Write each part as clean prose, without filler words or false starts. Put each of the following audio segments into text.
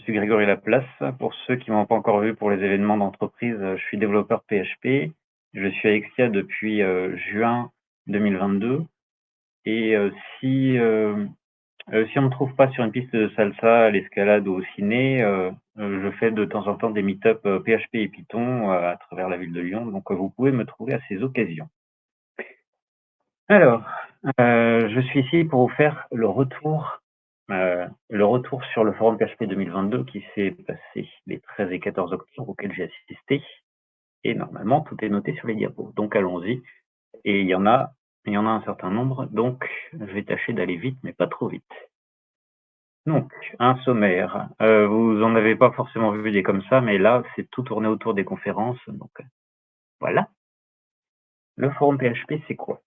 suis Grégory Laplace. Pour ceux qui m'ont pas encore vu pour les événements d'entreprise, je suis développeur PHP. Je suis à Exia depuis juin 2022. Et si on me trouve pas sur une piste de salsa, à l'escalade ou au ciné, je fais de temps en temps des meet-up PHP et Python à travers la ville de Lyon. Donc vous pouvez me trouver à ces occasions. Alors, je suis ici pour vous faire le retour sur le forum PHP 2022 qui s'est passé les 13 et 14 octobre, auquel j'ai assisté. Et normalement, tout est noté sur les diapos. Donc allons-y. Et il y en a un certain nombre, donc je vais tâcher d'aller vite, mais pas trop vite. Donc, un sommaire. Vous en avez pas forcément vu des comme ça, mais là, c'est tout tourné autour des conférences. Donc, voilà. Le forum PHP, c'est quoi?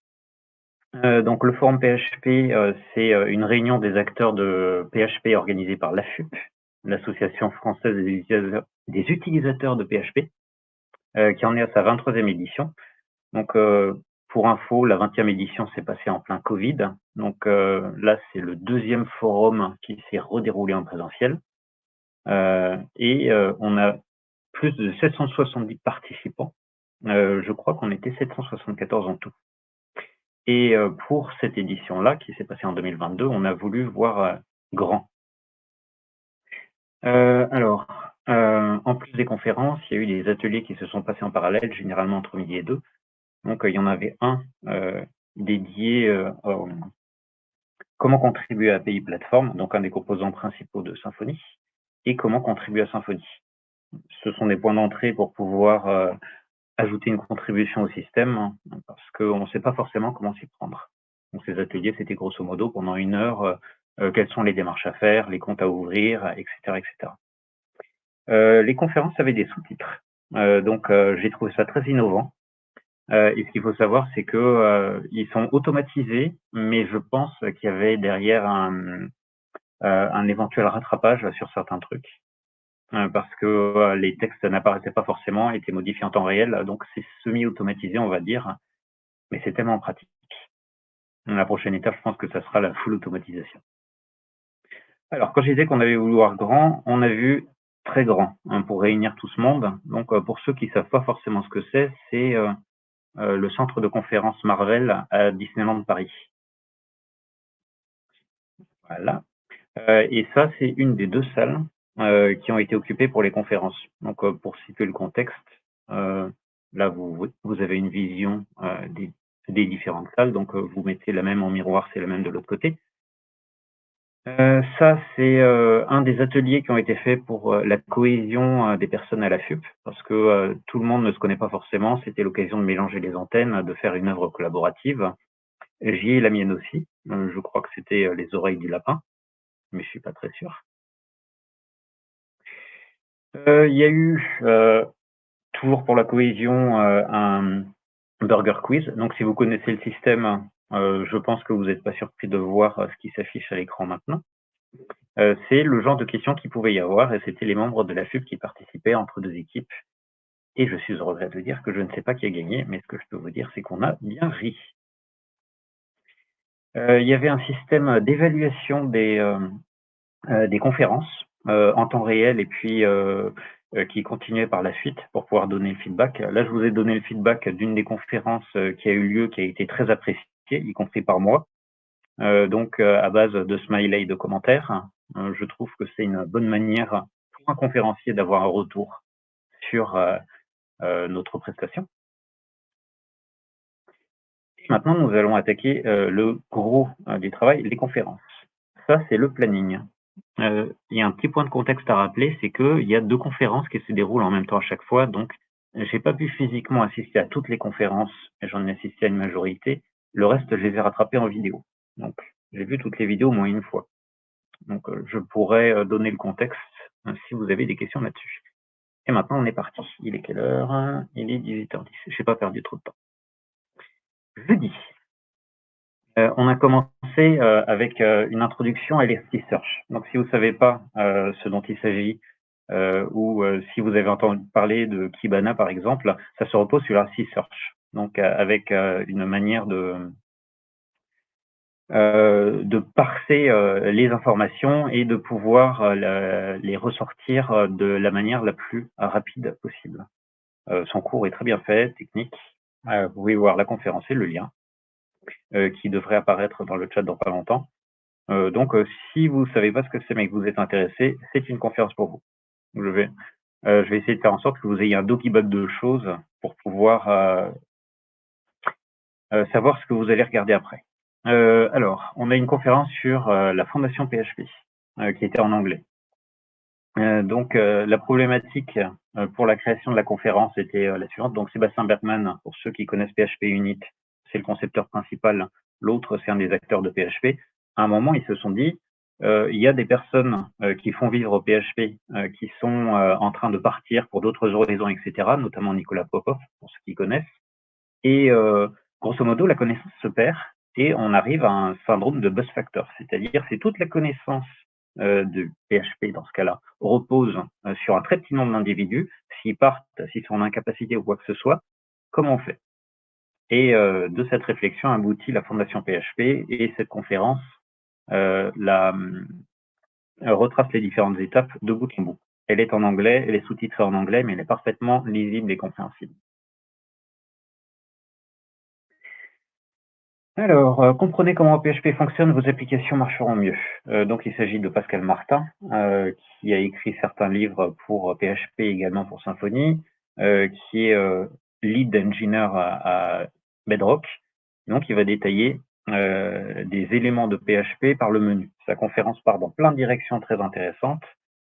Donc le forum PHP, c'est une réunion des acteurs de PHP organisée par l'AFUP, l'Association française des utilisateurs de PHP, qui en est à sa 23e édition. Donc pour info, la 20e édition s'est passée en plein Covid. Donc là, c'est le deuxième forum qui s'est redéroulé en présentiel. Et on a plus de 770 participants. Je crois qu'on était 774 en tout. Et pour cette édition-là, qui s'est passée en 2022, on a voulu voir grand. Alors, en plus des conférences, il y a eu des ateliers qui se sont passés en parallèle, généralement entre midi et 2. Donc, il y en avait un dédié à comment contribuer à API Plateforme, donc un des composants principaux de Symfony, et comment contribuer à Symfony. Ce sont des points d'entrée pour pouvoir ajouter une contribution au système, parce qu'on ne sait pas forcément comment s'y prendre. Donc ces ateliers, c'était grosso modo pendant 1 heure, quelles sont les démarches à faire, les comptes à ouvrir, etc. etc. Les conférences avaient des sous-titres, donc j'ai trouvé ça très innovant. Et ce qu'il faut savoir, c'est que ils sont automatisés, mais je pense qu'il y avait derrière un éventuel rattrapage sur certains trucs. Parce que les textes n'apparaissaient pas forcément, étaient modifiés en temps réel, donc c'est semi-automatisé, on va dire, mais c'est tellement pratique. La prochaine étape, je pense que ça sera la full automatisation. Alors, quand je disais qu'on avait voulu voir grand, on a vu très grand, pour réunir tout ce monde. Donc, pour ceux qui ne savent pas forcément ce que c'est le centre de conférence Marvel à Disneyland Paris. Voilà. Et ça, c'est une des 2 salles qui ont été occupées pour les conférences. Donc, pour situer le contexte, là, vous avez une vision des différentes salles. Donc, vous mettez la même en miroir, c'est la même de l'autre côté. Ça, c'est un des ateliers qui ont été faits pour la cohésion des personnes à la FUP, parce que tout le monde ne se connaît pas forcément. C'était l'occasion de mélanger les antennes, de faire une œuvre collaborative. J'y ai la mienne aussi. Je crois que c'était les oreilles du lapin, mais je suis pas très sûr. Il y a eu, toujours pour la cohésion, un burger quiz. Donc si vous connaissez le système, je pense que vous n'êtes pas surpris de voir ce qui s'affiche à l'écran maintenant. C'est le genre de questions qu'il pouvait y avoir, et c'était les membres de la FUP qui participaient entre 2 équipes. Et je suis au regret de dire que je ne sais pas qui a gagné, mais ce que je peux vous dire, c'est qu'on a bien ri. Il y avait un système d'évaluation des conférences en temps réel, et puis qui continuait par la suite pour pouvoir donner le feedback. Là, je vous ai donné le feedback d'une des conférences qui a eu lieu, qui a été très appréciée, y compris par moi. Donc, à base de smileys, de commentaires, je trouve que c'est une bonne manière pour un conférencier d'avoir un retour sur notre prestation. Et maintenant, nous allons attaquer le gros du travail, les conférences. Ça, c'est le planning. Il y a un petit point de contexte à rappeler, c'est qu'il y a 2 conférences qui se déroulent en même temps à chaque fois. Donc, j'ai pas pu physiquement assister à toutes les conférences, mais j'en ai assisté à une majorité. Le reste, je les ai rattrapées en vidéo. Donc, j'ai vu toutes les vidéos au moins une fois. Donc, je pourrais donner le contexte si vous avez des questions là-dessus. Et maintenant, on est parti. Il est quelle heure? Il est 18h10. J'ai pas perdu trop de temps. Jeudi. On a commencé avec une introduction à Elasticsearch. Donc, si vous ne savez pas ce dont il s'agit, ou si vous avez entendu parler de Kibana, par exemple, ça se repose sur Elasticsearch. Donc, avec une manière de parser les informations et de pouvoir les ressortir de la manière la plus rapide possible. Son cours est très bien fait, technique. Vous pouvez voir la conférence et le lien qui devrait apparaître dans le chat dans pas longtemps. Donc, si vous ne savez pas ce que c'est mais que vous êtes intéressé, c'est une conférence pour vous. Je vais essayer de faire en sorte que vous ayez un document de choses pour pouvoir savoir ce que vous allez regarder après. Alors, on a une conférence sur la fondation PHP qui était en anglais. Donc, la problématique pour la création de la conférence était la suivante. Donc, Sébastien Bergman, pour ceux qui connaissent PHP Unit, c'est le concepteur principal. L'autre, c'est un des acteurs de PHP. À un moment, ils se sont dit, il y a des personnes qui font vivre PHP, qui sont en train de partir pour d'autres horizons, etc., notamment Nicolas Popov, pour ceux qui connaissent. Et grosso modo, la connaissance se perd et on arrive à un syndrome de buzz factor, c'est-à-dire c'est toute la connaissance de PHP dans ce cas-là repose sur un très petit nombre d'individus. S'ils partent, s'ils sont en incapacité ou quoi que ce soit, comment on fait? Et de cette réflexion aboutit la fondation PHP et cette conférence retrace les différentes étapes de bout en bout. Elle est en anglais, elle est sous-titrée en anglais, mais elle est parfaitement lisible et compréhensible. Alors, comprenez comment PHP fonctionne, vos applications marcheront mieux. Donc il s'agit de Pascal Martin, qui a écrit certains livres pour PHP, également pour Symfony, qui est lead engineer à Bedrock. Donc il va détailler des éléments de PHP par le menu. Sa conférence part dans plein de directions très intéressantes,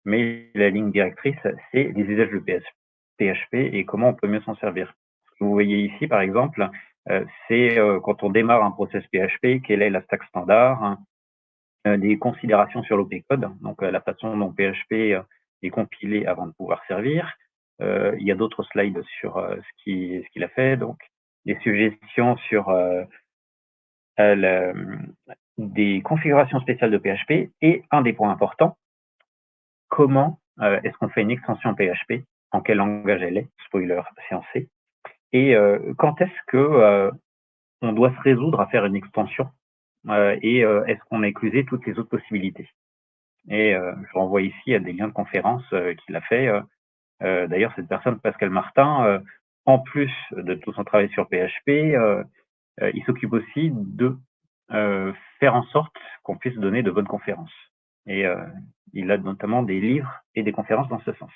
mais la ligne directrice, c'est les usages de PHP et comment on peut mieux s'en servir. Ce que vous voyez ici, par exemple, c'est quand on démarre un process PHP, quelle est la stack standard, hein, des considérations sur l'OP-code, donc la façon dont PHP est compilé avant de pouvoir servir. Il y a d'autres slides sur ce qu'il a fait, donc des suggestions sur des configurations spéciales de PHP et un des points importants, comment est-ce qu'on fait une extension PHP, en quel langage elle est, spoiler, c'est en C, et quand est-ce que on doit se résoudre à faire une extension et est-ce qu'on a éclusé toutes les autres possibilités. Et je renvoie ici à des liens de conférence qu'il a fait. D'ailleurs, cette personne, Pascal Martin, en plus de tout son travail sur PHP, il s'occupe aussi de faire en sorte qu'on puisse donner de bonnes conférences. Et il a notamment des livres et des conférences dans ce sens.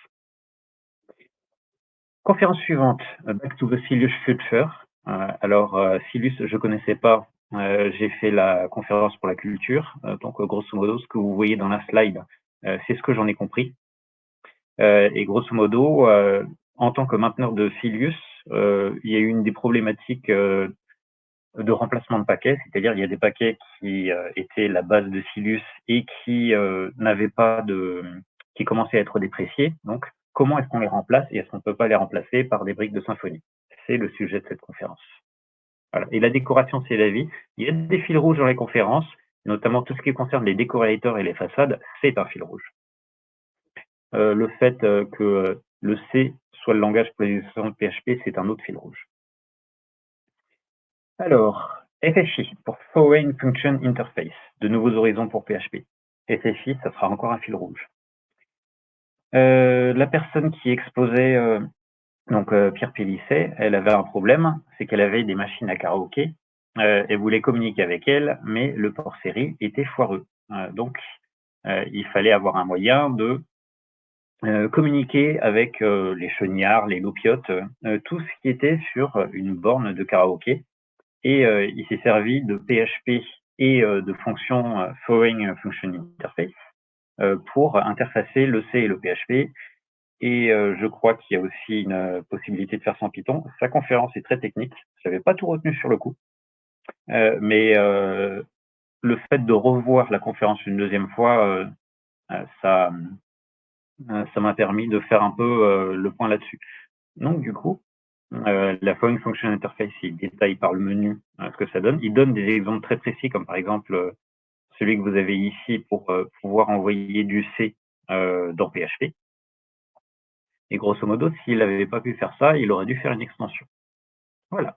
Conférence suivante, Back to the Silus Future. Alors, Silus, je ne connaissais pas. J'ai fait la conférence pour la culture. Donc, grosso modo, ce que vous voyez dans la slide, c'est ce que j'en ai compris. Et grosso modo, en tant que mainteneur de Silus, il y a eu une des problématiques de remplacement de paquets, c'est-à-dire il y a des paquets qui étaient la base de Silus et qui n'avaient pas qui commençaient à être dépréciés. Donc, comment est-ce qu'on les remplace et est-ce qu'on ne peut pas les remplacer par des briques de Symfony? C'est le sujet de cette conférence. Voilà. Et la décoration, c'est la vie. Il y a des fils rouges dans les conférences, notamment tout ce qui concerne les décorateurs et les façades, c'est un fil rouge. Le fait que le C soit le langage pour les extensions de PHP, c'est un autre fil rouge. Alors, FFI pour Foreign Function Interface, de nouveaux horizons pour PHP. FFI, ça sera encore un fil rouge. La personne qui exposait, donc Pierre Pélisset, elle avait un problème, c'est qu'elle avait des machines à karaoké. Elle voulait communiquer avec elle, mais le port série était foireux. Donc, il fallait avoir un moyen de communiquer avec les chenillards, les loupiotes, tout ce qui était sur une borne de karaoké. Et il s'est servi de PHP et de fonctions Foreign Function Interface pour interfacer le C et le PHP. Et je crois qu'il y a aussi une possibilité de faire sans Python. Sa conférence est très technique. Je n'avais pas tout retenu sur le coup. Mais le fait de revoir la conférence une deuxième fois, ça m'a permis de faire un peu le point là-dessus. Donc du coup, la Foreign Function Interface, il détaille par le menu ce que ça donne. Il donne des exemples très précis, comme par exemple celui que vous avez ici pour pouvoir envoyer du C dans PHP. Et grosso modo, s'il n'avait pas pu faire ça, il aurait dû faire une extension. Voilà.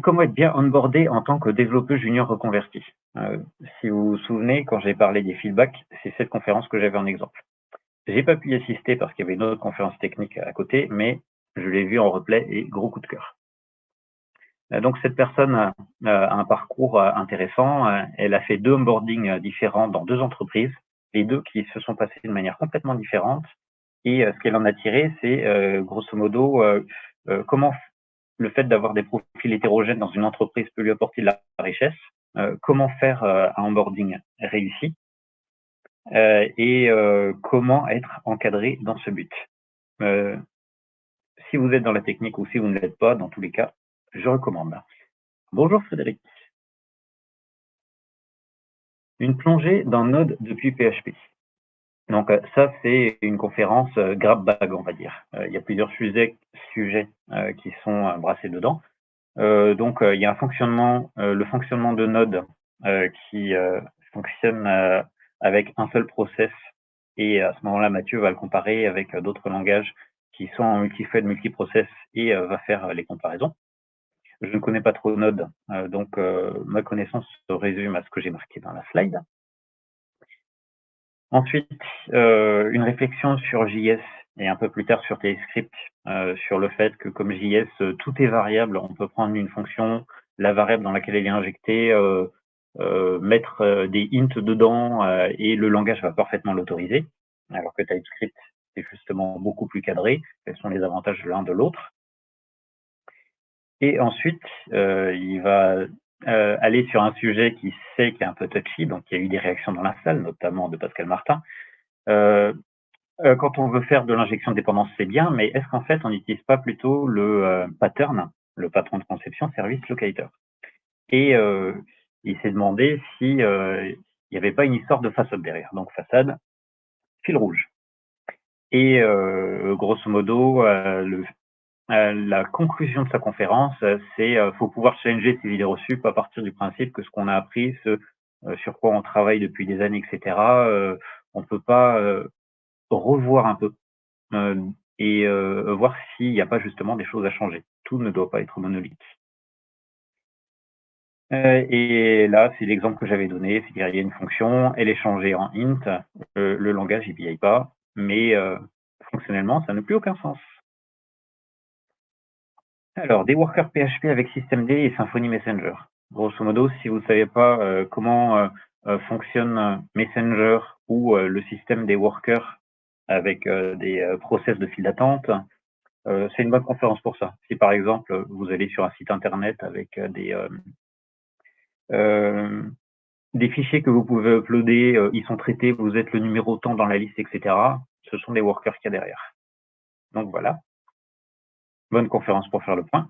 Comment être bien onboardé en tant que développeur junior reconverti? Si vous vous souvenez, quand j'ai parlé des feedbacks, c'est cette conférence que j'avais en exemple. J'ai pas pu y assister parce qu'il y avait une autre conférence technique à côté, mais je l'ai vue en replay et gros coup de cœur. Donc cette personne a un parcours intéressant. Elle a fait 2 onboardings différents dans 2 entreprises, les 2 qui se sont passés de manière complètement différente et ce qu'elle en a tiré, c'est grosso modo comment le fait d'avoir des profils hétérogènes dans une entreprise peut lui apporter de la richesse, comment faire un onboarding réussi et comment être encadré dans ce but. Euh, Si vous êtes dans la technique ou si vous ne l'êtes pas, dans tous les cas, je recommande. Bonjour Frédéric. Une plongée dans Node depuis PHP. Donc ça, c'est une conférence grab bag, on va dire. Il y a plusieurs sujets qui sont brassés dedans. Donc il y a un fonctionnement, le fonctionnement de Node qui fonctionne avec un seul process. Et à ce moment-là, Mathieu va le comparer avec d'autres langages qui sont en multi-thread, multi-process et va faire les comparaisons. Je ne connais pas trop Node, donc ma connaissance se résume à ce que j'ai marqué dans la slide. Ensuite, une réflexion sur JS et un peu plus tard sur TypeScript, sur le fait que comme JS, tout est variable. On peut prendre une fonction, la variable dans laquelle elle est injectée, mettre des hints dedans et le langage va parfaitement l'autoriser. Alors que TypeScript, c'est justement beaucoup plus cadré. Quels sont les avantages de l'un de l'autre? Et ensuite, il va aller sur un sujet qui sait qui est un peu touchy, donc il y a eu des réactions dans la salle, notamment de Pascal Martin. Quand on veut faire de l'injection de dépendance, c'est bien, mais est-ce qu'en fait, on n'utilise pas plutôt le pattern, le patron de conception service locator? Et il s'est demandé si il n'y avait pas une histoire de façade derrière. Donc façade, fil rouge. Et grosso modo, la conclusion de sa conférence, c'est faut pouvoir challenger ses idées reçues, pas partir du principe que ce qu'on a appris, ce sur quoi on travaille depuis des années, etc., on peut pas revoir un peu et voir s'il n'y a pas justement des choses à changer. Tout ne doit pas être monolithique. Et là, c'est l'exemple que j'avais donné, c'est-à-dire il y a une fonction, elle est changée en int, le langage il vieillit pas, mais fonctionnellement, ça n'a plus aucun sens. Alors, des workers PHP avec systemd et Symfony Messenger. Grosso modo, si vous ne savez pas comment fonctionne Messenger ou le système des workers avec des process de file d'attente, c'est une bonne conférence pour ça. Si par exemple, vous allez sur un site internet avec des fichiers que vous pouvez uploader, ils sont traités, vous êtes le numéro tant dans la liste, etc. Ce sont des workers qu'il y a derrière. Donc voilà, bonne conférence pour faire le point.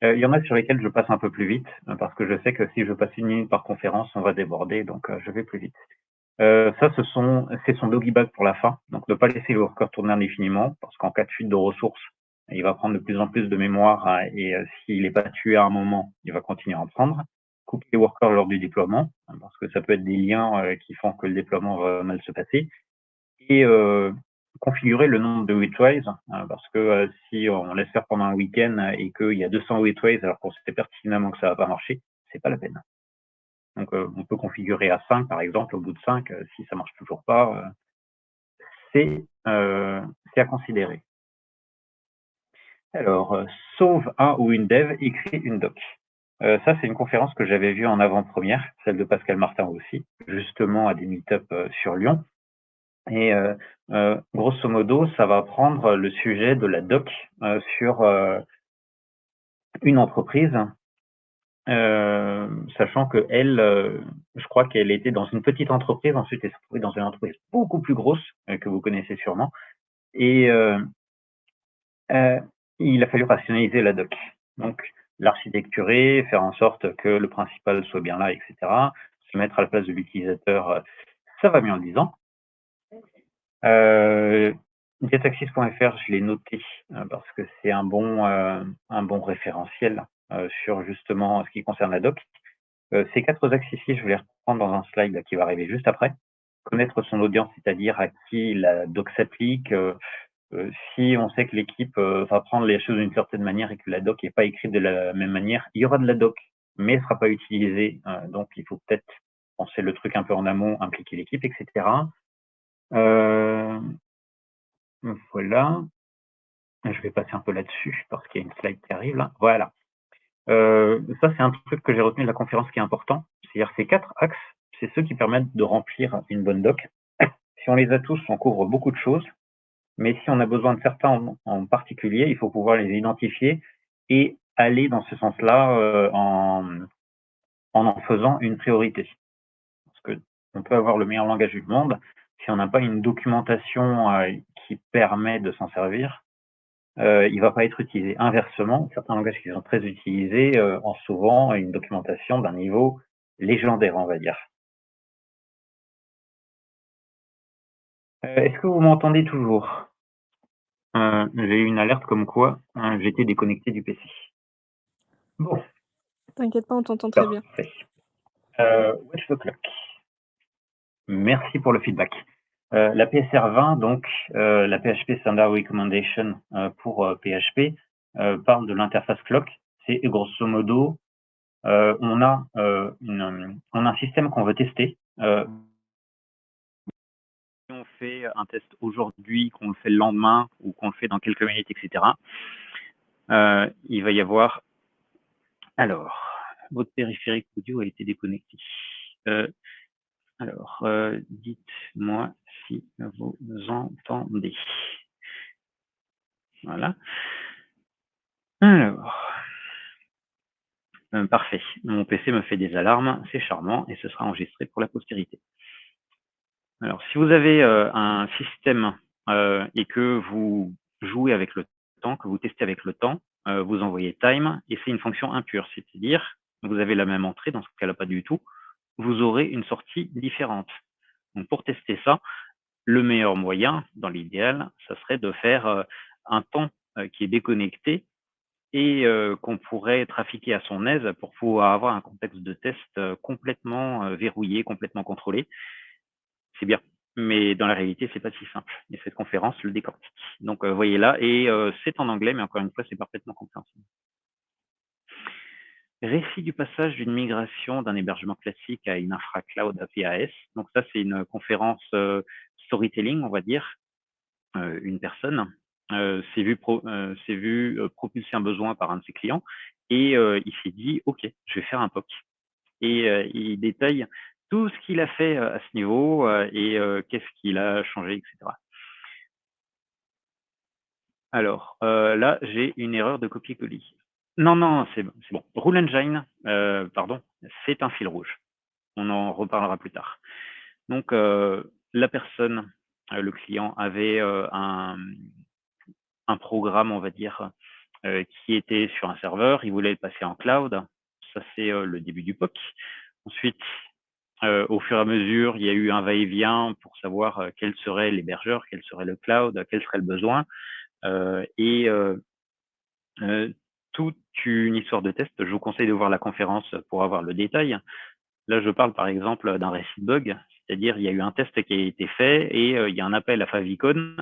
Il y en a sur lesquels je passe un peu plus vite, parce que je sais que si je passe 1 minute par conférence, on va déborder, donc je vais plus vite. Ça, c'est son doggy bag pour la fin. Donc ne pas laisser le worker tourner indéfiniment, parce qu'en cas de fuite de ressources, il va prendre de plus en plus de mémoire et s'il n'est pas tué à un moment, il va continuer à en prendre. Couper les workers lors du déploiement, parce que ça peut être des liens qui font que le déploiement va mal se passer. Et configurer le nombre de retries, parce que si on laisse faire pendant un week-end et qu'il y a 200 retries alors qu'on sait pertinemment que ça va pas marcher, c'est pas la peine. Donc on peut configurer à 5 par exemple, au bout de 5, si ça marche toujours pas, c'est à considérer. Alors, sauve un ou une dev, écrit une doc. Ça, c'est une conférence que j'avais vue en avant-première, celle de Pascal Martin aussi, justement à des meet-up sur Lyon. Et grosso modo, ça va prendre le sujet de la doc sur une entreprise, sachant que elle, je crois qu'elle était dans une petite entreprise, ensuite elle s'est retrouvée dans une entreprise beaucoup plus grosse que vous connaissez sûrement. Et il a fallu rationaliser la doc. Donc l'architecturer, faire en sorte que le principal soit bien là, etc. Se mettre à la place de l'utilisateur, ça va mieux en le disant. Getaxis.fr, je l'ai noté parce que c'est un bon référentiel sur justement ce qui concerne la doc. Ces 4 axes ici, je vais les reprendre dans un slide qui va arriver juste après. Connaître son audience, c'est-à-dire à qui la doc s'applique, Si on sait que l'équipe va prendre les choses d'une certaine manière et que la doc n'est pas écrite de la même manière, il y aura de la doc, mais elle ne sera pas utilisée. Donc, il faut peut-être penser le truc un peu en amont, impliquer l'équipe, etc. Voilà. Je vais passer un peu là-dessus parce qu'il y a une slide qui arrive là. Voilà. Ça, c'est un truc que j'ai retenu de la conférence qui est important. C'est-à-dire ces 4 axes, c'est ceux qui permettent de remplir une bonne doc. Si on les a tous, on couvre beaucoup de choses. Mais si on a besoin de certains en particulier, il faut pouvoir les identifier et aller dans ce sens-là en faisant une priorité. Parce que on peut avoir le meilleur langage du monde, si on n'a pas une documentation qui permet de s'en servir, il va pas être utilisé. Inversement, certains langages qui sont très utilisés ont souvent une documentation d'un niveau légendaire, on va dire. Est-ce que vous m'entendez toujours? J'ai eu une alerte comme quoi j'étais déconnecté du PC. Bon, T'inquiète pas, on t'entend très bien. parfait. Watch the clock. Merci pour le feedback. La PSR 20, donc la PHP Standard Recommendation pour PHP, parle de l'interface clock. C'est grosso modo, on a un système qu'on veut tester. Si on fait un test aujourd'hui, qu'on le fait le lendemain ou qu'on le fait dans quelques minutes, etc., il va y avoir... Alors, votre périphérique audio a été déconnecté. Alors, dites-moi si vous entendez. Voilà. Alors, parfait. Mon PC me fait des alarmes, c'est charmant, et ce sera enregistré pour la postérité. Alors, si vous avez un système et que vous jouez avec le temps, que vous testez avec le temps, vous envoyez time, et c'est une fonction impure, c'est-à-dire, vous avez la même entrée, dans ce cas-là pas du tout, vous aurez une sortie différente. Donc, pour tester ça, le meilleur moyen, dans l'idéal, ça serait de faire un temps qui est déconnecté et qu'on pourrait trafiquer à son aise pour pouvoir avoir un contexte de test complètement verrouillé, complètement contrôlé. C'est bien, mais dans la réalité, c'est pas si simple. Et cette conférence le décortique. Donc, voyez là, et c'est en anglais, mais encore une fois, c'est parfaitement compréhensible. Récit du passage d'une migration d'un hébergement classique à une infra cloud PAS. Donc ça, c'est une conférence storytelling, on va dire. Une personne s'est vu propulser un besoin par un de ses clients et il s'est dit « Ok, je vais faire un POC ». Et il détaille tout ce qu'il a fait à ce niveau et qu'est-ce qu'il a changé, etc. Alors, là, j'ai une erreur de copier-coller. Non, non, c'est bon. Rule Engine, pardon, c'est un fil rouge. On en reparlera plus tard. Donc, la personne, le client, avait un programme, on va dire, qui était sur un serveur. Il voulait le passer en cloud. Ça, c'est le début du POC. Ensuite, au fur et à mesure, il y a eu un va-et-vient pour savoir quel serait l'hébergeur, quel serait le cloud, quel serait le besoin. Et toute une histoire de test. Je vous conseille de voir la conférence pour avoir le détail. Là, je parle par exemple d'un récit de bug, c'est-à-dire il y a eu un test qui a été fait et il y a un appel à favicon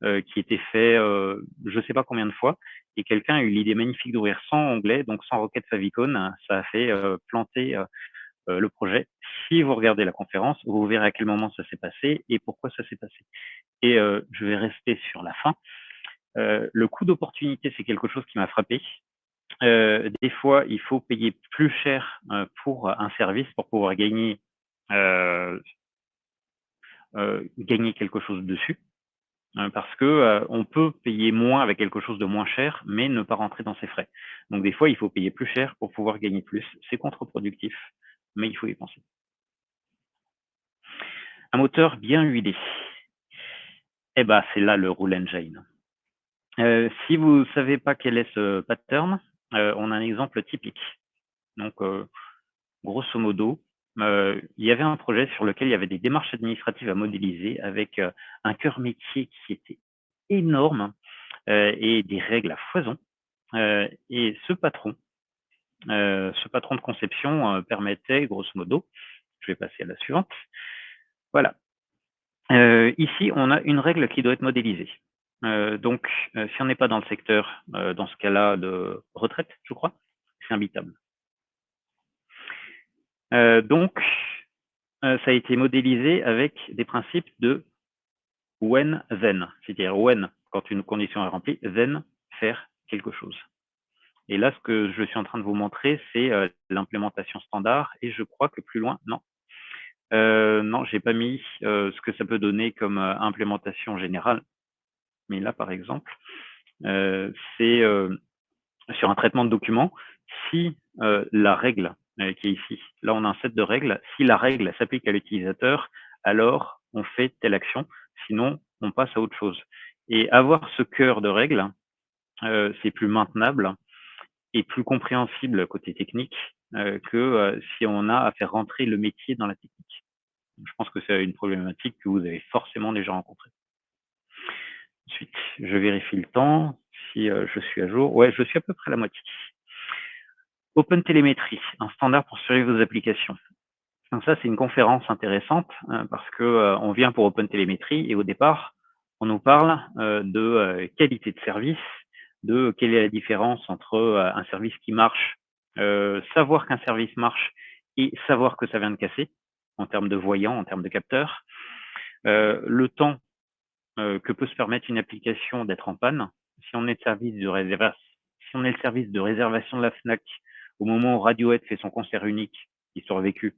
qui était fait je ne sais pas combien de fois, et quelqu'un a eu l'idée magnifique d'ouvrir sans onglet, donc sans requête favicon. Ça a fait planter le projet. Si vous regardez la conférence, vous verrez à quel moment ça s'est passé et pourquoi ça s'est passé. Et je vais rester sur la fin. Le coût d'opportunité, c'est quelque chose qui m'a frappé. Des fois, il faut payer plus cher pour un service pour pouvoir gagner quelque chose dessus. Parce que on peut payer moins avec quelque chose de moins cher, mais ne pas rentrer dans ses frais. Donc des fois, il faut payer plus cher pour pouvoir gagner plus. C'est contre-productif, mais il faut y penser. Un moteur bien huilé. Eh ben, c'est là le Rule Engine. Si vous ne savez pas quel est ce pattern, on a un exemple typique. Donc, grosso modo, il y avait un projet sur lequel il y avait des démarches administratives à modéliser avec un cœur métier qui était énorme et des règles à foison. Et ce patron de conception permettait, grosso modo, je vais passer à la suivante. Voilà. Ici, on a une règle qui doit être modélisée. Donc, si on n'est pas dans le secteur, dans ce cas-là, de retraite, je crois, c'est imbitable. Donc, ça a été modélisé avec des principes de when, then. C'est-à-dire when, quand une condition est remplie, then, faire quelque chose. Et là, ce que je suis en train de vous montrer, c'est l'implémentation standard. Et je crois que plus loin, non. Non, j'ai pas mis ce que ça peut donner comme implémentation générale. Mais là, par exemple, c'est sur un traitement de document. Si la règle qui est ici, là on a un set de règles, si la règle s'applique à l'utilisateur, alors on fait telle action, sinon on passe à autre chose. Et avoir ce cœur de règles, c'est plus maintenable et plus compréhensible côté technique que si on a à faire rentrer le métier dans la technique. Je pense que c'est une problématique que vous avez forcément déjà rencontrée. Ensuite, je vérifie le temps, si je suis à jour. Ouais, je suis à peu près à la moitié. OpenTelemetry, un standard pour surveiller vos applications. Donc ça, c'est une conférence intéressante parce que on vient pour OpenTelemetry et au départ, on nous parle de qualité de service, de quelle est la différence entre un service qui marche, savoir qu'un service marche et savoir que ça vient de casser en termes de voyants, en termes de capteurs, le temps que peut se permettre une application d'être en panne. Si on est si on est le service de réservation de la Fnac au moment où Radiohead fait son concert unique, qui survécu,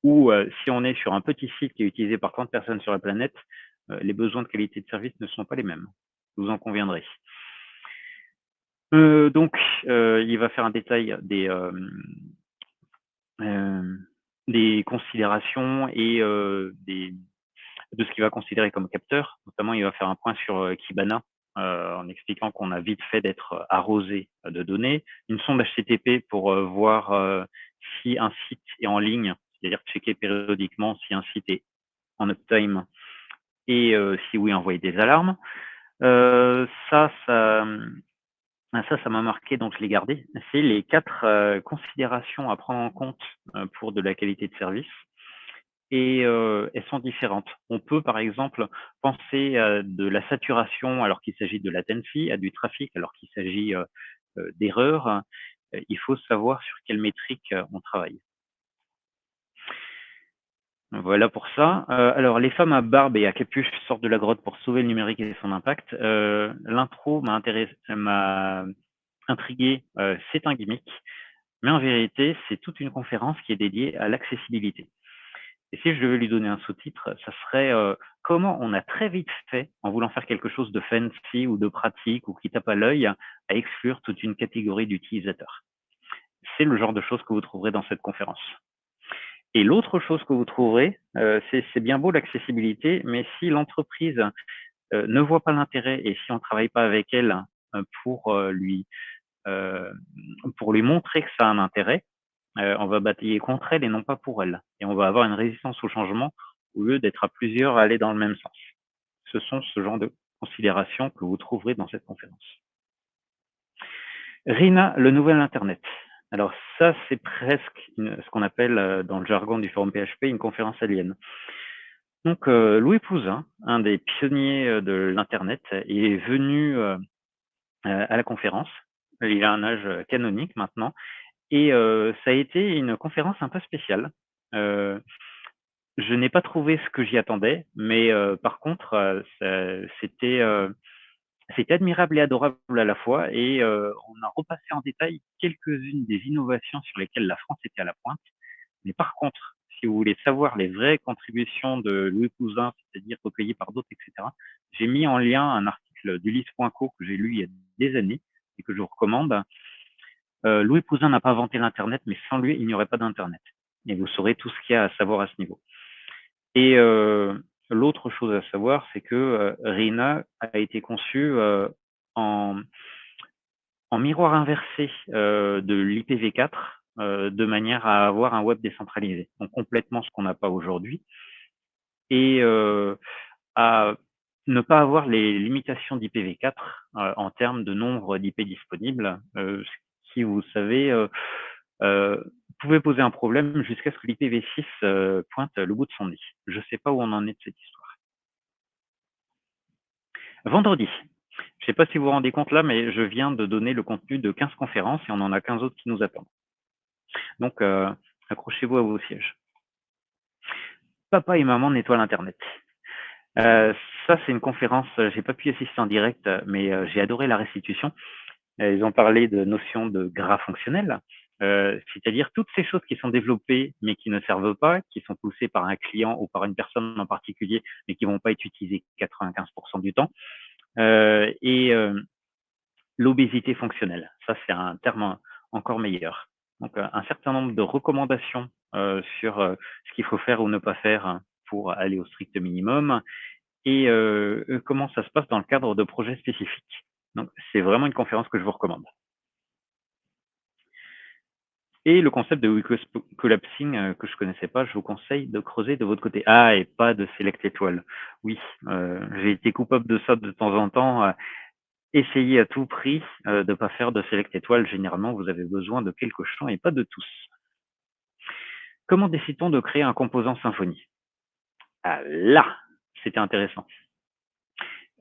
ou si on est sur un petit site qui est utilisé par 30 personnes sur la planète, les besoins de qualité de service ne sont pas les mêmes. Vous en conviendrez. Donc, il va faire un détail des considérations et de ce qu'il va considérer comme capteur. Notamment, il va faire un point sur Kibana, en expliquant qu'on a vite fait d'être arrosé de données. Une sonde HTTP pour voir si un site est en ligne, c'est-à-dire checker périodiquement si un site est en uptime et si oui, envoyer des alarmes. Ça m'a marqué, donc je l'ai gardé. C'est les 4 considérations à prendre en compte pour de la qualité de service. Et elles sont différentes. On peut, par exemple, penser à de la saturation alors qu'il s'agit de latency, à du trafic alors qu'il s'agit d'erreurs. Il faut savoir sur quelle métrique on travaille. Voilà pour ça. Alors, les femmes à barbe et à capuche sortent de la grotte pour sauver le numérique et son impact. L'intro m'a intrigué. C'est un gimmick, mais en vérité, c'est toute une conférence qui est dédiée à l'accessibilité. Et si je devais lui donner un sous-titre, ça serait comment on a très vite fait, en voulant faire quelque chose de fancy ou de pratique ou qui tape à l'œil, à exclure toute une catégorie d'utilisateurs. C'est le genre de choses que vous trouverez dans cette conférence. Et l'autre chose que vous trouverez, c'est bien beau l'accessibilité, mais si l'entreprise ne voit pas l'intérêt et si on ne travaille pas avec elle pour lui montrer que ça a un intérêt, on va batailler contre elle et non pas pour elle. Et on va avoir une résistance au changement au lieu d'être à plusieurs à aller dans le même sens. Ce sont ce genre de considérations que vous trouverez dans cette conférence. RINA, le nouvel Internet. Alors ça, c'est presque ce qu'on appelle dans le jargon du forum PHP une conférence alien. Donc Louis Pouzin, un des pionniers de l'Internet, est venu à la conférence. Il a un âge canonique maintenant. Et ça a été une conférence un peu spéciale. Je n'ai pas trouvé ce que j'y attendais, mais par contre, c'était admirable et adorable à la fois et on a repassé en détail quelques-unes des innovations sur lesquelles la France était à la pointe. Mais par contre, si vous voulez savoir les vraies contributions de Louis Pouzin, c'est-à-dire recueillies par d'autres, etc., j'ai mis en lien un article d'Ulysse.co que j'ai lu il y a des années et que je vous recommande. Louis Pouzin n'a pas inventé l'Internet, mais sans lui, il n'y aurait pas d'Internet. Et vous saurez tout ce qu'il y a à savoir à ce niveau. Et l'autre chose à savoir, c'est que RINA a été conçu en miroir inversé de l'IPv4 de manière à avoir un web décentralisé. Donc complètement ce qu'on n'a pas aujourd'hui. Et à ne pas avoir les limitations d'IPv4 en termes de nombre d'IP disponibles, ce qui, vous savez, pouvait poser un problème jusqu'à ce que l'IPv6 pointe le bout de son nez. Je ne sais pas où on en est de cette histoire. Vendredi. Je ne sais pas si vous vous rendez compte là, mais je viens de donner le contenu de 15 conférences et on en a 15 autres qui nous attendent. Donc, accrochez-vous à vos sièges. Papa et maman nettoient l'Internet. Ça, c'est une conférence, j'ai pas pu assister en direct, mais j'ai adoré la restitution. Ils ont parlé de notions de gras fonctionnel, c'est-à-dire toutes ces choses qui sont développées mais qui ne servent pas, qui sont poussées par un client ou par une personne en particulier, mais qui vont pas être utilisées 95% du temps. Et l'obésité fonctionnelle, ça c'est un terme encore meilleur. Donc un certain nombre de recommandations sur ce qu'il faut faire ou ne pas faire pour aller au strict minimum et comment ça se passe dans le cadre de projets spécifiques. Donc c'est vraiment une conférence que je vous recommande. Et le concept de weak collapsing que je connaissais pas, je vous conseille de creuser de votre côté. Ah, et pas de select étoile. Oui, j'ai été coupable de ça de temps en temps. Essayez à tout prix de ne pas faire de select étoile. Généralement, vous avez besoin de quelques champs et pas de tous. Comment décide-t-on de créer un composant symphonie? Ah là, c'était intéressant.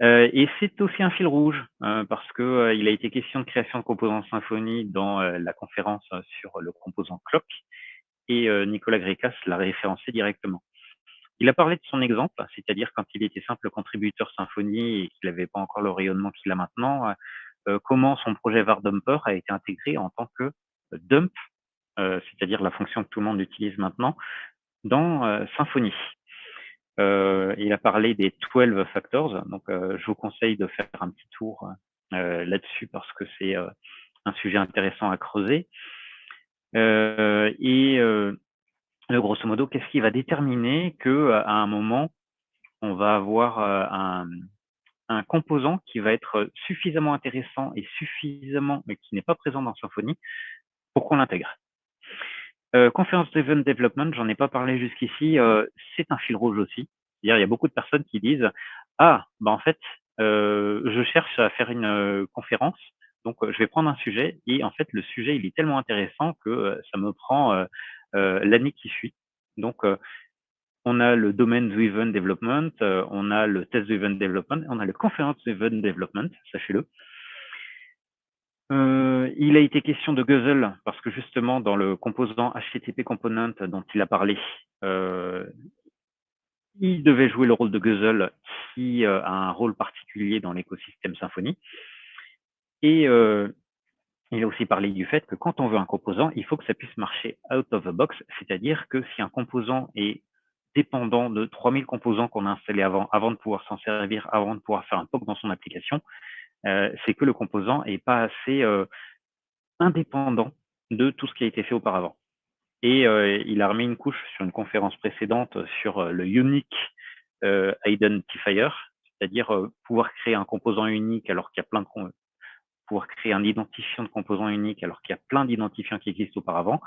Et c'est aussi un fil rouge parce que il a été question de création de composants symphonie dans la conférence sur le composant clock et Nicolas Grécas l'a référencé directement. Il a parlé de son exemple, c'est-à-dire quand il était simple contributeur Symfony et qu'il n'avait pas encore le rayonnement qu'il a maintenant, comment son projet Vardumper a été intégré en tant que dump, c'est-à-dire la fonction que tout le monde utilise maintenant, dans Symfony. Il a parlé des 12 factors, donc je vous conseille de faire un petit tour là-dessus parce que c'est un sujet intéressant à creuser. Et grosso modo, qu'est-ce qui va déterminer qu'à un moment, on va avoir un composant qui va être suffisamment intéressant et suffisamment, mais qui n'est pas présent dans Symfony pour qu'on l'intègre. Conference Driven Development, j'en ai pas parlé jusqu'ici, c'est un fil rouge aussi. C'est-à-dire, il y a beaucoup de personnes qui disent ah, bah en fait, je cherche à faire une conférence, donc je vais prendre un sujet et en fait le sujet il est tellement intéressant que ça me prend l'année qui suit. Donc on a le Domain Driven Development, on a le Test Driven Development, on a le Conference Driven Development, sachez-le. Il a été question de Guzzle parce que justement dans le composant HTTP Component dont il a parlé, il devait jouer le rôle de Guzzle qui a un rôle particulier dans l'écosystème Symfony. Et il a aussi parlé du fait que quand on veut un composant, il faut que ça puisse marcher out of the box, c'est-à-dire que si un composant est dépendant de 3000 composants qu'on a installés avant de pouvoir s'en servir, avant de pouvoir faire un POC dans son application, c'est que le composant n'est pas assez indépendant de tout ce qui a été fait auparavant. Et il a remis une couche sur une conférence précédente sur le unique identifier, c'est-à-dire pouvoir créer un composant unique alors qu'il y a plein de pouvoir créer un identifiant de composant unique alors qu'il y a plein d'identifiants qui existent auparavant.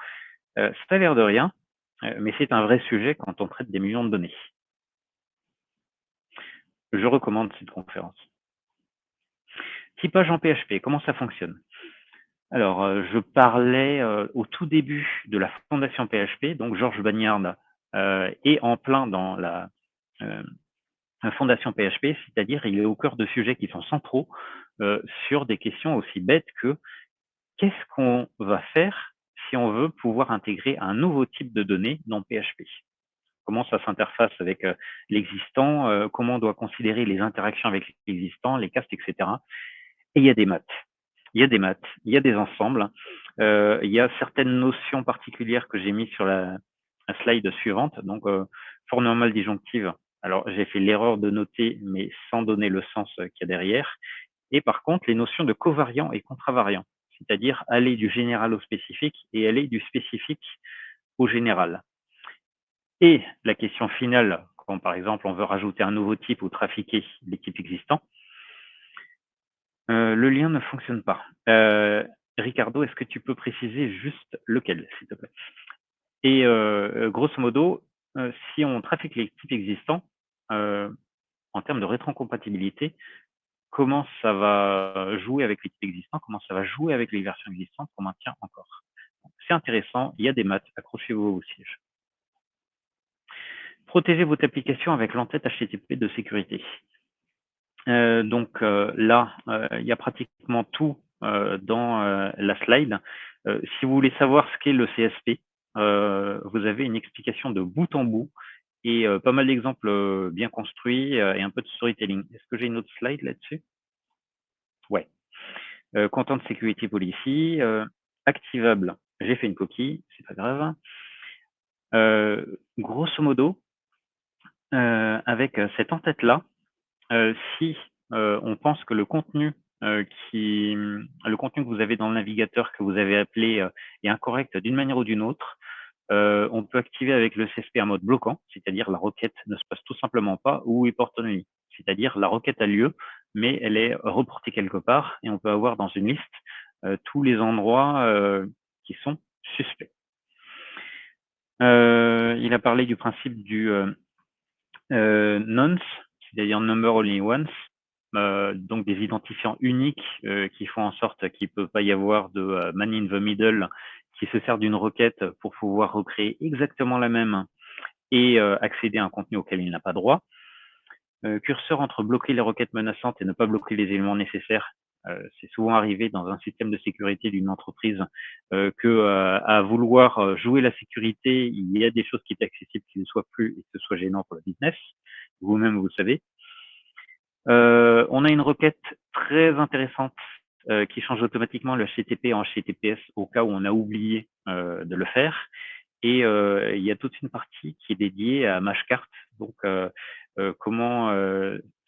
Ça a l'air de rien, mais c'est un vrai sujet quand on traite des millions de données. Je recommande cette conférence. Typage en PHP, comment ça fonctionne? Alors, je parlais au tout début de la fondation PHP, donc Georges Bagnard est en plein dans la fondation PHP, c'est-à-dire il est au cœur de sujets qui sont centraux sur des questions aussi bêtes que qu'est-ce qu'on va faire si on veut pouvoir intégrer un nouveau type de données dans PHP? Comment ça s'interface avec l'existant, comment on doit considérer les interactions avec l'existant, les castes, etc. Et il y a des maths. Il y a des maths, il y a des ensembles, il y a certaines notions particulières que j'ai mis sur la slide suivante. Donc, forme normale disjonctive. Alors, j'ai fait l'erreur de noter, mais sans donner le sens qu'il y a derrière. Et par contre, les notions de covariant et contravariant, c'est-à-dire aller du général au spécifique et aller du spécifique au général. Et la question finale, quand par exemple on veut rajouter un nouveau type ou trafiquer les types existants, le lien ne fonctionne pas. Ricardo, est-ce que tu peux préciser juste lequel, s'il te plaît? Et grosso modo, si on trafique les types existants, en termes de rétrocompatibilité, comment ça va jouer avec les types existants, comment ça va jouer avec les versions existantes qu'on maintient encore. C'est intéressant, il y a des maths, accrochez-vous au siège. Protégez votre application avec l'entête HTTP de sécurité. Là, il y a pratiquement tout dans la slide. Si vous voulez savoir ce qu'est le CSP, vous avez une explication de bout en bout et pas mal d'exemples bien construits et un peu de storytelling. Est-ce que j'ai une autre slide là-dessus? Ouais. Content Security Policy, activable. J'ai fait une coquille, c'est pas grave. Grosso modo, avec cette en-tête-là, si on pense que le contenu que vous avez dans le navigateur, que vous avez appelé, est incorrect d'une manière ou d'une autre, on peut activer avec le CSP un mode bloquant, c'est-à-dire la requête ne se passe tout simplement pas ou report only. C'est-à-dire la requête a lieu, mais elle est reportée quelque part et on peut avoir dans une liste tous les endroits qui sont suspects. Il a parlé du principe du nonce, c'est-à-dire number only once, donc des identifiants uniques qui font en sorte qu'il ne peut pas y avoir de man in the middle qui se sert d'une requête pour pouvoir recréer exactement la même et accéder à un contenu auquel il n'a pas droit. Curseur entre bloquer les requêtes menaçantes et ne pas bloquer les éléments nécessaires. C'est souvent arrivé dans un système de sécurité d'une entreprise que à vouloir jouer la sécurité, il y a des choses qui étaient accessibles qui ne le soient plus et que ce soit gênant pour le business. Vous-même, vous le savez. On a une requête très intéressante qui change automatiquement le HTTP en HTTPS au cas où on a oublié de le faire. Et il y a toute une partie qui est dédiée à Mashcart, donc comment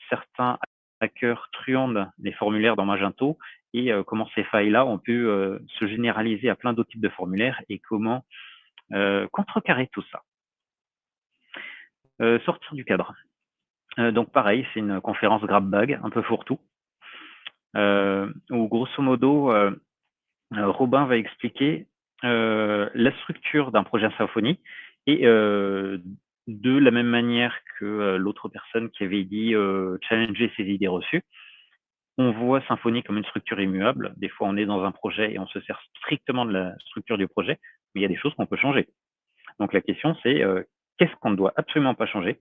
certains hackers truandent les formulaires dans Magento et comment ces failles-là ont pu se généraliser à plein d'autres types de formulaires et comment contrecarrer tout ça. Sortir du cadre. Donc pareil, c'est une conférence grab bag, un peu fourre-tout, où grosso modo, Robin va expliquer la structure d'un projet Symfony et de la même manière que l'autre personne qui avait dit challenger ses idées reçues, on voit Symfony comme une structure immuable. Des fois, on est dans un projet et on se sert strictement de la structure du projet, mais il y a des choses qu'on peut changer. Donc la question, c'est qu'est-ce qu'on ne doit absolument pas changer?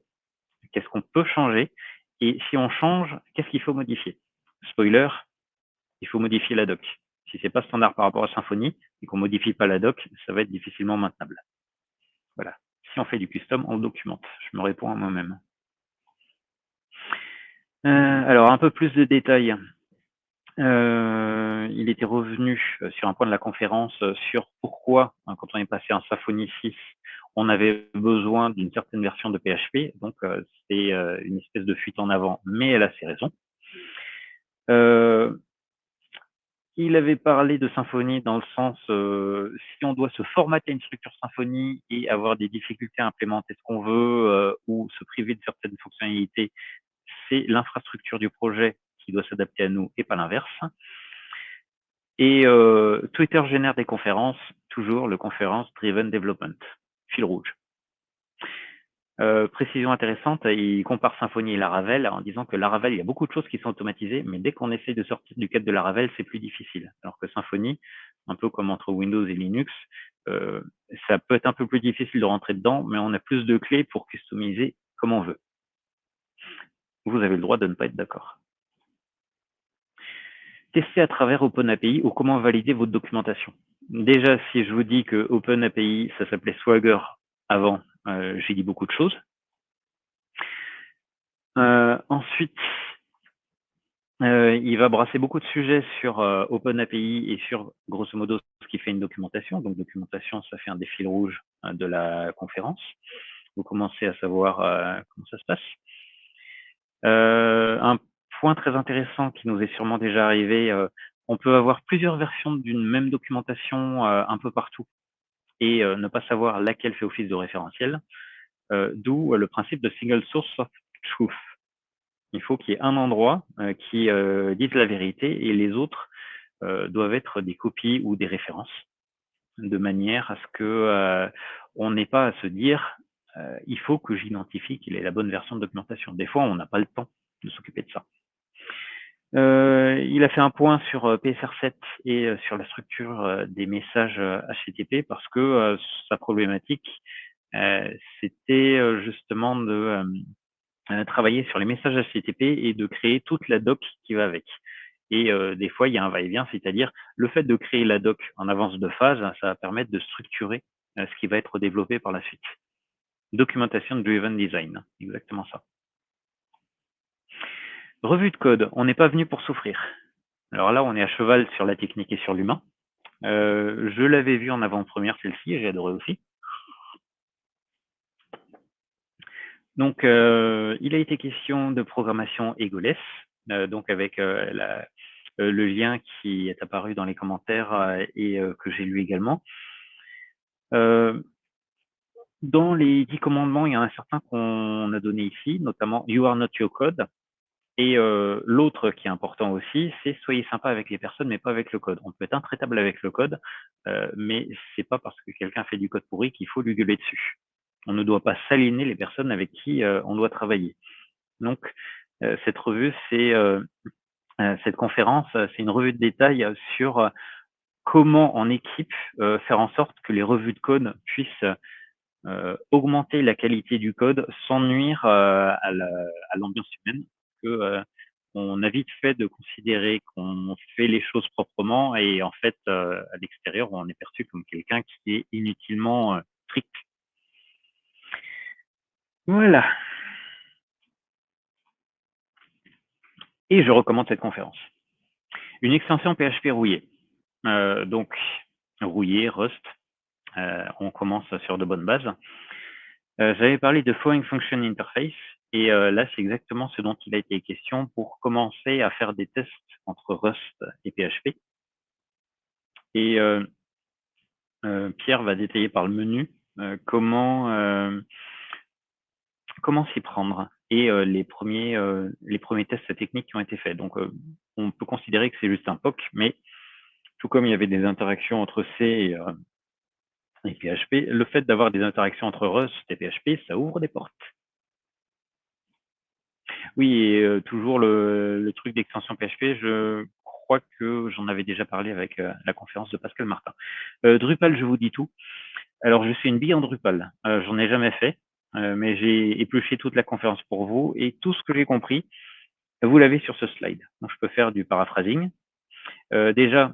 Qu'est-ce qu'on peut changer? Et si on change, qu'est-ce qu'il faut modifier? Spoiler, il faut modifier la doc. Si c'est pas standard par rapport à Symfony et qu'on modifie pas la doc, ça va être difficilement maintenable. Voilà. Si on fait du custom, on le documente. Je me réponds à moi-même. Alors, un peu plus de détails. Il était revenu sur un point de la conférence sur pourquoi, quand on est passé en Symfony 6, on avait besoin d'une certaine version de PHP. Donc, c'est une espèce de fuite en avant, mais elle a ses raisons. Il avait parlé de Symfony dans le sens, si on doit se formater une structure Symfony et avoir des difficultés à implémenter ce qu'on veut ou se priver de certaines fonctionnalités, c'est l'infrastructure du projet qui doit s'adapter à nous et pas l'inverse. Et Twitter génère des conférences, toujours le conférence Driven Development, fil rouge. Précision intéressante, il compare Symfony et Laravel en disant que Laravel, il y a beaucoup de choses qui sont automatisées, mais dès qu'on essaie de sortir du cadre de Laravel, c'est plus difficile. Alors que Symfony, un peu comme entre Windows et Linux, ça peut être un peu plus difficile de rentrer dedans, mais on a plus de clés pour customiser comme on veut. Vous avez le droit de ne pas être d'accord. Tester à travers OpenAPI ou comment valider votre documentation. Déjà, si je vous dis que OpenAPI, ça s'appelait Swagger avant, j'ai dit beaucoup de choses. Ensuite, il va brasser beaucoup de sujets sur OpenAPI et sur, grosso modo, ce qui fait une documentation. Donc, documentation, ça fait un des fils rouges de la conférence. Vous commencez à savoir comment ça se passe. Un point très intéressant qui nous est sûrement déjà arrivé, on peut avoir plusieurs versions d'une même documentation un peu partout et ne pas savoir laquelle fait office de référentiel, d'où le principe de single source of truth. Il faut qu'il y ait un endroit qui dise la vérité et les autres doivent être des copies ou des références, de manière à ce que on n'ait pas à se dire il faut que j'identifie qu'il est la bonne version de documentation. Des fois, on n'a pas le temps de s'occuper de ça. Il a fait un point sur PSR7 et sur la structure des messages HTTP parce que sa problématique, c'était justement de travailler sur les messages HTTP et de créer toute la doc qui va avec. Et des fois, il y a un va-et-vient, c'est-à-dire le fait de créer la doc en avance de phase, ça va permettre de structurer ce qui va être développé par la suite. Documentation driven design, exactement ça. Revue de code, on n'est pas venu pour souffrir. Alors là, on est à cheval sur la technique et sur l'humain. Je l'avais vu en avant-première celle-ci et j'ai adoré aussi. Donc, il a été question de programmation egoless, donc avec le lien qui est apparu dans les commentaires et que j'ai lu également. Dans les 10 commandements, il y en a certains qu'on a donnés ici, notamment You are not your code. Et l'autre qui est important aussi, c'est soyez sympa avec les personnes, mais pas avec le code. On peut être intraitable avec le code, mais c'est pas parce que quelqu'un fait du code pourri qu'il faut lui gueuler dessus. On ne doit pas s'aliéner les personnes avec qui on doit travailler. Donc, cette revue, cette conférence, c'est une revue de détail sur comment en équipe faire en sorte que les revues de code puissent augmenter la qualité du code sans nuire à l'ambiance humaine. Que on a vite fait de considérer qu'on fait les choses proprement et en fait, à l'extérieur, on est perçu comme quelqu'un qui est inutilement strict. Voilà. Et je recommande cette conférence. Une extension PHP rouillée. Donc, rouillé, Rust. On commence sur de bonnes bases. J'avais parlé de Flowing Function Interface et là, c'est exactement ce dont il a été question pour commencer à faire des tests entre Rust et PHP. Et Pierre va détailler par le menu comment s'y prendre et les premiers tests techniques qui ont été faits. Donc, on peut considérer que c'est juste un POC, mais tout comme il y avait des interactions entre C et PHP, le fait d'avoir des interactions entre Rust et PHP, ça ouvre des portes. Oui, et toujours le truc d'extension PHP, je crois que j'en avais déjà parlé avec la conférence de Pascal Martin. Drupal, je vous dis tout. Alors, je suis une bille en Drupal. J'en ai jamais fait, mais j'ai épluché toute la conférence pour vous et tout ce que j'ai compris, vous l'avez sur ce slide. Donc, je peux faire du paraphrasing. Déjà,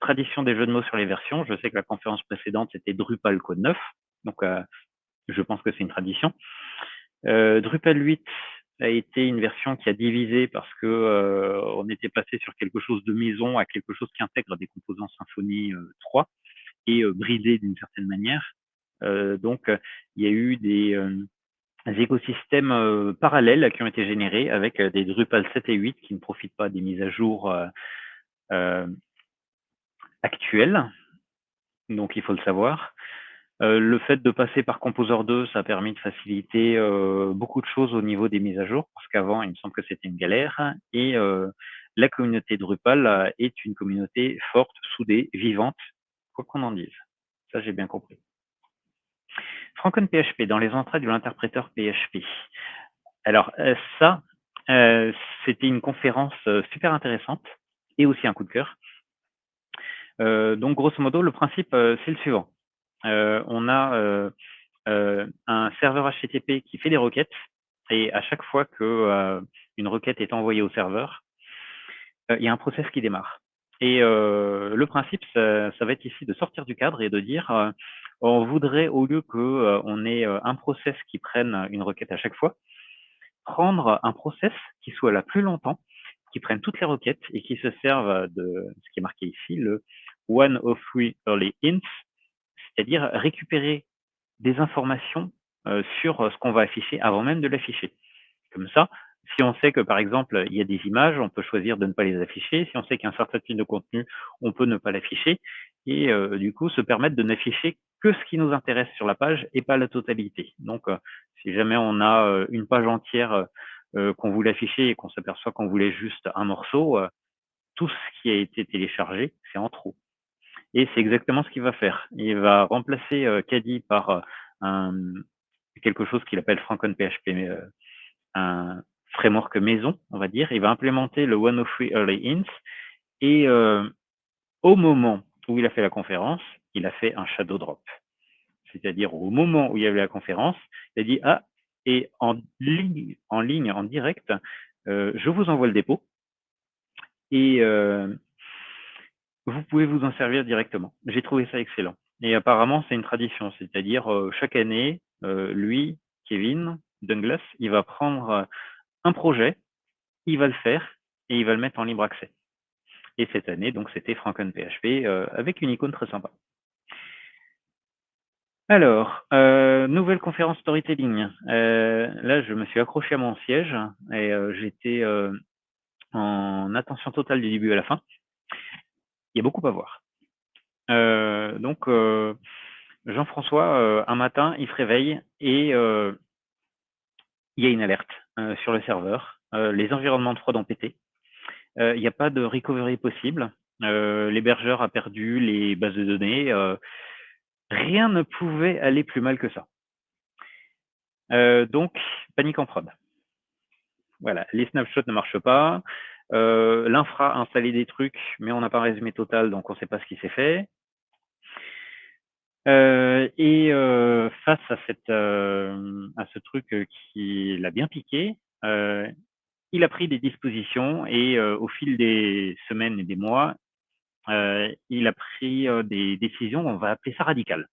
tradition des jeux de mots sur les versions. Je sais que la conférence précédente, c'était Drupal Code 9. Donc, je pense que c'est une tradition. Drupal 8 a été une version qui a divisé parce que on était passé sur quelque chose de maison à quelque chose qui intègre des composants Symfony 3 et bridé d'une certaine manière. Donc, il y a eu des écosystèmes parallèles qui ont été générés avec des Drupal 7 et 8 qui ne profitent pas des mises à jour actuelles. Donc, il faut le savoir. Le fait de passer par Composer 2, ça a permis de faciliter beaucoup de choses au niveau des mises à jour, parce qu'avant, il me semble que c'était une galère. Et la communauté Drupal est une communauté forte, soudée, vivante, quoi qu'on en dise. Ça, j'ai bien compris. Franken PHP, dans les entrées de l'interpréteur PHP. Alors, ça, c'était une conférence super intéressante et aussi un coup de cœur. Donc, grosso modo, le principe, c'est le suivant. On a un serveur HTTP qui fait des requêtes et à chaque fois que une requête est envoyée au serveur, il y a un process qui démarre. Et le principe, ça va être ici de sortir du cadre et de dire on voudrait, au lieu que on ait un process qui prenne une requête à chaque fois, prendre un process qui soit là plus longtemps, qui prenne toutes les requêtes et qui se serve de ce qui est marqué ici, le one of three early hints, c'est-à-dire récupérer des informations sur ce qu'on va afficher avant même de l'afficher. Comme ça, si on sait que par exemple il y a des images, on peut choisir de ne pas les afficher. Si on sait qu'il y a un certain type de contenu, on peut ne pas l'afficher et du coup se permettre de n'afficher que ce qui nous intéresse sur la page et pas la totalité. Donc, si jamais on a une page entière qu'on voulait afficher et qu'on s'aperçoit qu'on voulait juste un morceau, tout ce qui a été téléchargé, c'est en trop. Et c'est exactement ce qu'il va faire. Il va remplacer Caddy par quelque chose qu'il appelle FrankenPHP, un framework maison, on va dire. Il va implémenter le One of Three Early Hints et au moment où il a fait la conférence, il a fait un shadow drop. C'est-à-dire au moment où il y avait la conférence, il a dit « Ah, et en ligne, en direct, je vous envoie le dépôt et vous pouvez vous en servir directement. J'ai trouvé ça excellent et apparemment, c'est une tradition, c'est-à-dire, chaque année, lui, Kevin Douglas, il va prendre, un projet, il va le faire et il va le mettre en libre accès et cette année, donc c'était FrankenPHP, avec une icône très sympa. Alors, nouvelle conférence storytelling. Là, je me suis accroché à mon siège et j'étais, en attention totale du début à la fin. Il y a beaucoup à voir. Donc, Jean-François, un matin, il se réveille et il y a une alerte, sur le serveur. Les environnements de prod ont pété. Il n'y a pas de recovery possible. L'hébergeur a perdu les bases de données. Rien ne pouvait aller plus mal que ça. Donc, panique en prod. Voilà, les snapshots ne marchent pas. L'infra a installé des trucs, mais on n'a pas un résumé total, donc on ne sait pas ce qui s'est fait. Face à ce truc qui l'a bien piqué, il a pris des dispositions et au fil des semaines et des mois, il a pris des décisions, on va appeler ça radicales.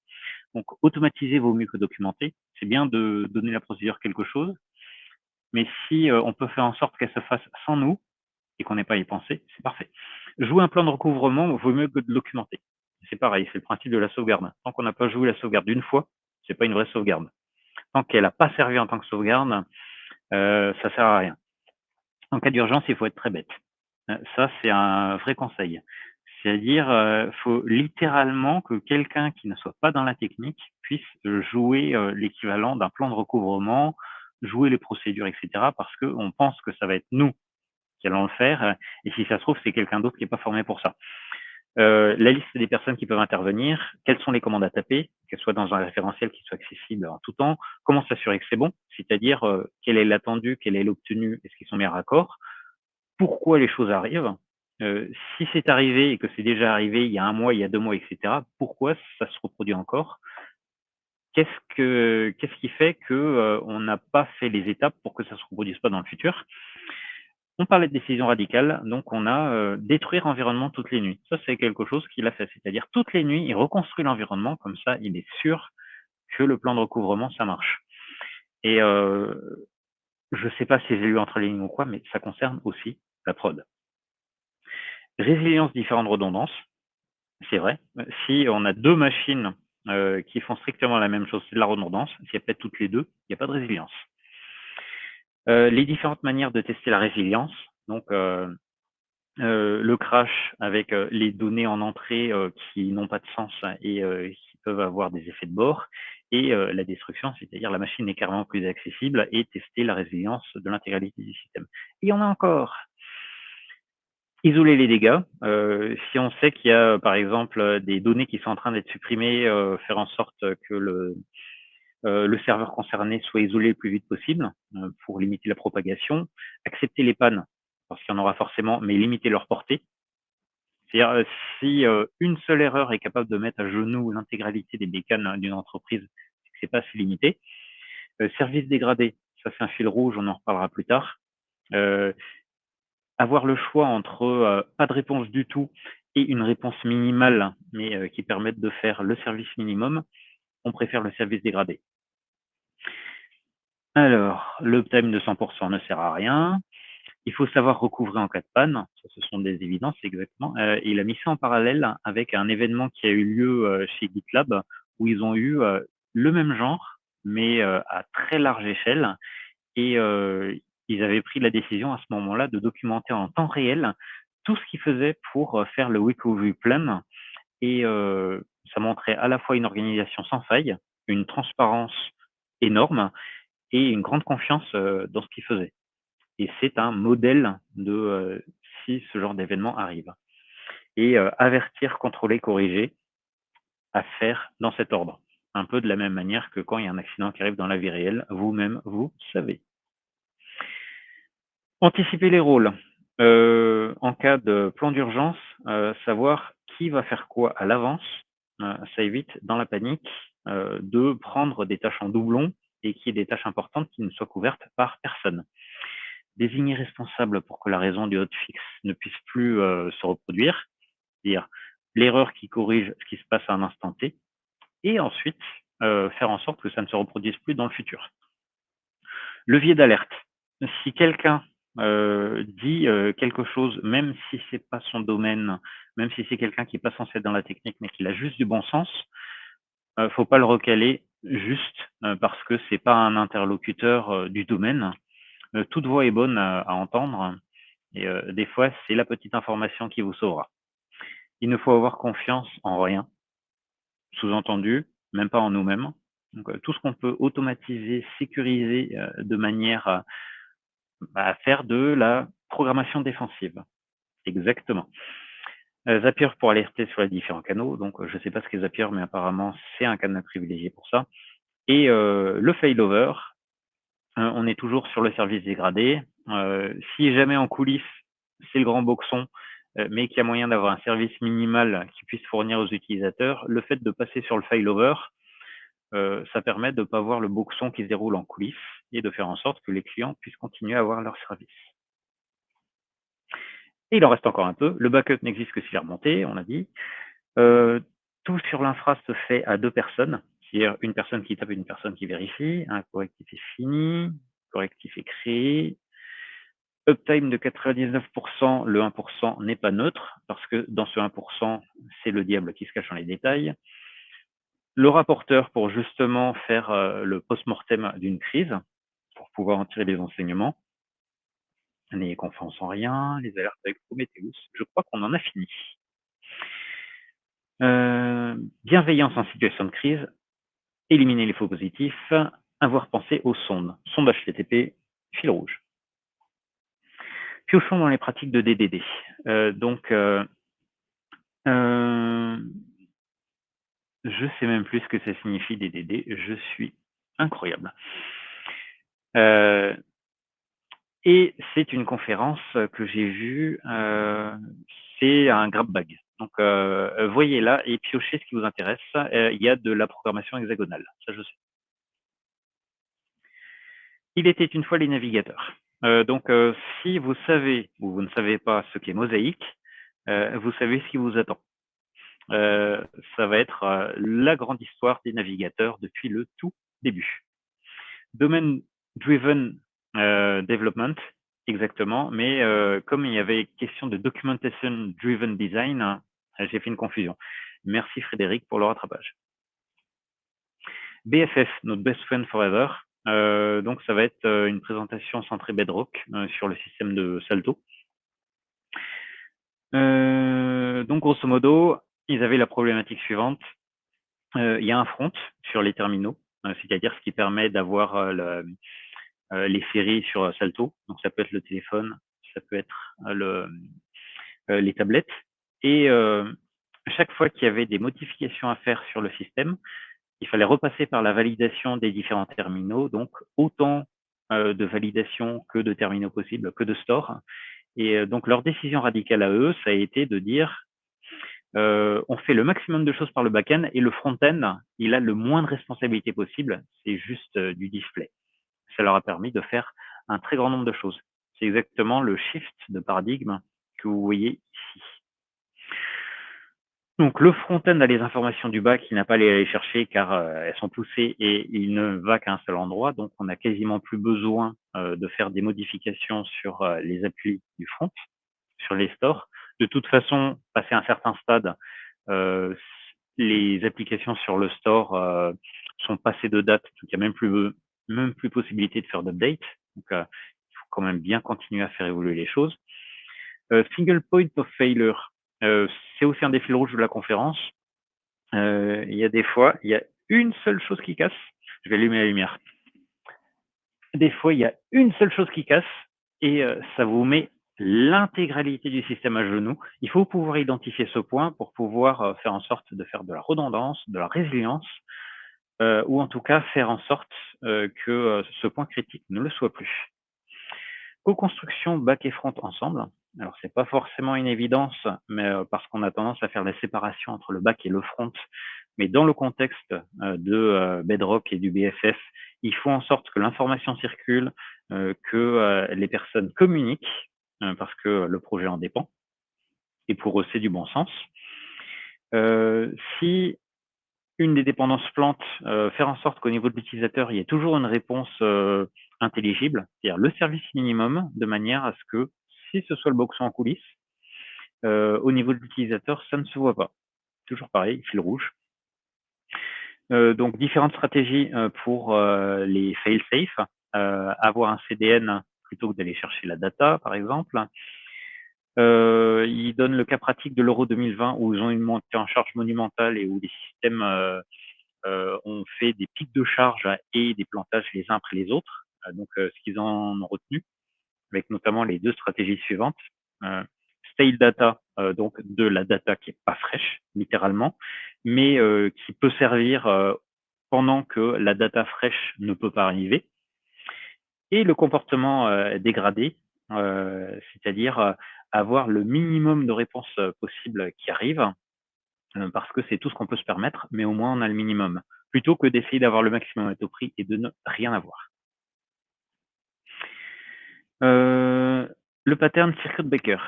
Donc, automatiser vaut mieux que documenter. C'est bien de donner la procédure quelque chose, mais si on peut faire en sorte qu'elle se fasse sans nous et qu'on n'ait pas à y penser, c'est parfait. Jouer un plan de recouvrement vaut mieux que de documenter. C'est pareil, c'est le principe de la sauvegarde. Tant qu'on n'a pas joué la sauvegarde d'une fois, c'est pas une vraie sauvegarde. Tant qu'elle n'a pas servi en tant que sauvegarde, ça sert à rien. En cas d'urgence, il faut être très bête. Ça, c'est un vrai conseil. C'est-à-dire, faut littéralement que quelqu'un qui ne soit pas dans la technique puisse jouer l'équivalent d'un plan de recouvrement, jouer les procédures, etc. Parce qu'on pense que ça va être nous qui allons le faire, et si ça se trouve, c'est quelqu'un d'autre qui n'est pas formé pour ça. La liste des personnes qui peuvent intervenir, quelles sont les commandes à taper, qu'elles soient dans un référentiel qui soit accessible en tout temps, comment s'assurer que c'est bon, c'est-à-dire quel est l'attendu, quel est l'obtenu, est-ce qu'ils sont bien raccords, pourquoi les choses arrivent, si c'est arrivé et que c'est déjà arrivé il y a 1 mois, il y a 2 mois, etc., pourquoi ça se reproduit encore? Qu'est-ce qui fait que on n'a pas fait les étapes pour que ça se reproduise pas dans le futur? On parlait de décision radicale, donc on a détruire l'environnement toutes les nuits. Ça, c'est quelque chose qu'il a fait, c'est-à-dire toutes les nuits, il reconstruit l'environnement, comme ça, il est sûr que le plan de recouvrement, ça marche. Et je sais pas si j'ai lu entre les lignes ou quoi, mais ça concerne aussi la prod. Résilience différente redondance, c'est vrai. Si on a 2 machines qui font strictement la même chose, c'est de la redondance. Si elles pètent toutes les 2, il n'y a pas de résilience. Les différentes manières de tester la résilience, donc le crash avec les données en entrée qui n'ont pas de sens et qui peuvent avoir des effets de bord, et la destruction, c'est-à-dire la machine est carrément plus accessible, et tester la résilience de l'intégralité du système. Et il y en a encore. Isoler les dégâts. Si on sait qu'il y a, par exemple, des données qui sont en train d'être supprimées, faire en sorte que le serveur concerné soit isolé le plus vite possible pour limiter la propagation. Accepter les pannes, parce qu'il y en aura forcément, mais limiter leur portée. C'est-à-dire, si une seule erreur est capable de mettre à genoux l'intégralité des bécanes d'une entreprise, c'est pas assez limité. Service dégradé, ça c'est un fil rouge, on en reparlera plus tard. Avoir le choix entre pas de réponse du tout et une réponse minimale, mais qui permette de faire le service minimum, on préfère le service dégradé. Alors, l'uptime de 100% ne sert à rien. Il faut savoir recouvrer en cas de panne. Ça, ce sont des évidences, exactement. Il a mis ça en parallèle avec un événement qui a eu lieu chez GitLab, où ils ont eu le même genre, mais à très large échelle. Et ils avaient pris la décision à ce moment-là de documenter en temps réel tout ce qu'ils faisaient pour faire le recovery plan. Et ça montrait à la fois une organisation sans faille, une transparence énorme et une grande confiance dans ce qu'ils faisaient. Et c'est un modèle de si ce genre d'événement arrive. Et avertir, contrôler, corriger, à faire dans cet ordre. Un peu de la même manière que quand il y a un accident qui arrive dans la vie réelle, vous-même, vous savez. Anticiper les rôles. En cas de plan d'urgence, savoir qui va faire quoi à l'avance, ça évite dans la panique de prendre des tâches en doublon et qu'il y ait des tâches importantes qui ne soient couvertes par personne. Désigner responsable pour que la raison du hotfix ne puisse plus se reproduire, c'est-à-dire l'erreur qui corrige ce qui se passe à un instant T, et ensuite faire en sorte que ça ne se reproduise plus dans le futur. Levier d'alerte. Si quelqu'un dit quelque chose, même si c'est pas son domaine, même si c'est quelqu'un qui est pas censé être dans la technique, mais qui a juste du bon sens, faut pas le recaler juste parce que c'est pas un interlocuteur du domaine. Toute voix est bonne à entendre et des fois, c'est la petite information qui vous sauvera. Il ne faut avoir confiance en rien, sous-entendu, même pas en nous-mêmes. Donc, tout ce qu'on peut automatiser, sécuriser de manière à faire de la programmation défensive. Exactement. Zapier pour alerter sur les différents canaux. Donc, je ne sais pas ce qu'est Zapier, mais apparemment, c'est un canal privilégié pour ça. Et le failover, on est toujours sur le service dégradé. Si jamais en coulisses, c'est le grand boxon, mais qu'il y a moyen d'avoir un service minimal qui puisse fournir aux utilisateurs, le fait de passer sur le failover, ça permet de ne pas voir le boxon qui se déroule en coulisses et de faire en sorte que les clients puissent continuer à avoir leur service. Et il en reste encore un peu. Le backup n'existe que s'il est remonté, on l'a dit. Tout sur l'infra se fait à 2 personnes, c'est-à-dire une personne qui tape et une personne qui vérifie. Un correctif est fini, correctif est créé. Uptime de 99%, le 1% n'est pas neutre, parce que dans ce 1%, c'est le diable qui se cache dans les détails. Le rapporteur pour justement faire le post-mortem d'une crise, pour pouvoir en tirer des enseignements. N'ayez confiance en rien, les alertes avec Prometheus, je crois qu'on en a fini. Bienveillance en situation de crise, éliminer les faux positifs, avoir pensé aux sondes. Sonde HTTP, fil rouge. Piochons dans les pratiques de DDD. Je sais même plus ce que ça signifie DDD, je suis incroyable. Et c'est une conférence que j'ai vue, c'est un grab bag. Donc, voyez là et piochez ce qui vous intéresse. Il y a de la programmation hexagonale, ça je sais. Il était une fois les navigateurs. Si vous savez ou vous ne savez pas ce qu'est Mosaïque, vous savez ce qui vous attend. Ça va être la grande histoire des navigateurs depuis le tout début. Domain Driven Development, exactement, mais comme il y avait question de Documentation Driven Design, j'ai fait une confusion. Merci Frédéric pour le rattrapage. BFF, notre Best Friend Forever, donc ça va être une présentation centrée Bedrock sur le système de Salto. Donc grosso modo, ils avaient la problématique suivante. Il y a un front sur les terminaux, c'est-à-dire ce qui permet d'avoir les ferries sur Salto. Donc ça peut être le téléphone, ça peut être les tablettes. Et chaque fois qu'il y avait des modifications à faire sur le système, il fallait repasser par la validation des différents terminaux, donc autant de validation que de terminaux possibles, que de stores. Et donc leur décision radicale à eux, ça a été de dire on fait le maximum de choses par le back-end et le front-end, il a le moins de responsabilité possible, c'est juste du display. Ça leur a permis de faire un très grand nombre de choses. C'est exactement le shift de paradigme que vous voyez ici. Donc le front-end a les informations du back, il n'a pas à les chercher car elles sont poussées et il ne va qu'à un seul endroit. Donc on n'a quasiment plus besoin de faire des modifications sur les applis du front, sur les stores. De toute façon, passé un certain stade, les applications sur le store sont passées de date, donc il n'y a même plus possibilité de faire d'update. Donc il faut quand même bien continuer à faire évoluer les choses. Single point of failure, c'est aussi un des fils rouges de la conférence. Il y a des fois, il y a une seule chose qui casse. Je vais allumer la lumière. Des fois, il y a une seule chose qui casse et ça vous met l'intégralité du système à genoux. Il faut pouvoir identifier ce point pour pouvoir faire en sorte de faire de la redondance, de la résilience, ou en tout cas faire en sorte que ce point critique ne le soit plus. Co-construction back et front ensemble. Alors, c'est pas forcément une évidence, mais parce qu'on a tendance à faire la séparation entre le back et le front. Mais dans le contexte de Bedrock et du BFF, Il faut en sorte que l'information circule, que les personnes communiquent, parce que le projet en dépend et pour eux, c'est du bon sens. Si une des dépendances plante, faire en sorte qu'au niveau de l'utilisateur, il y ait toujours une réponse, intelligible, c'est-à-dire le service minimum, de manière à ce que, si ce soit le boxon en coulisses, au niveau de l'utilisateur, ça ne se voit pas. Toujours pareil, fil rouge. Donc différentes stratégies, pour, les fail safe, avoir un CDN plutôt que d'aller chercher la data, par exemple. Ils donnent le cas pratique de l'Euro 2020 où ils ont une montée en charge monumentale et où les systèmes, ont fait des pics de charge et des plantages les uns après les autres. Donc, ce qu'ils en ont retenu, avec notamment les 2 stratégies suivantes. Stale data, donc de la data qui est pas fraîche, littéralement, mais qui peut servir, pendant que la data fraîche ne peut pas arriver. Et le comportement, dégradé, c'est-à-dire, avoir le minimum de réponses, possibles qui arrivent, parce que c'est tout ce qu'on peut se permettre, mais au moins on a le minimum, plutôt que d'essayer d'avoir le maximum à tout prix et de ne rien avoir. Le pattern circuit breaker,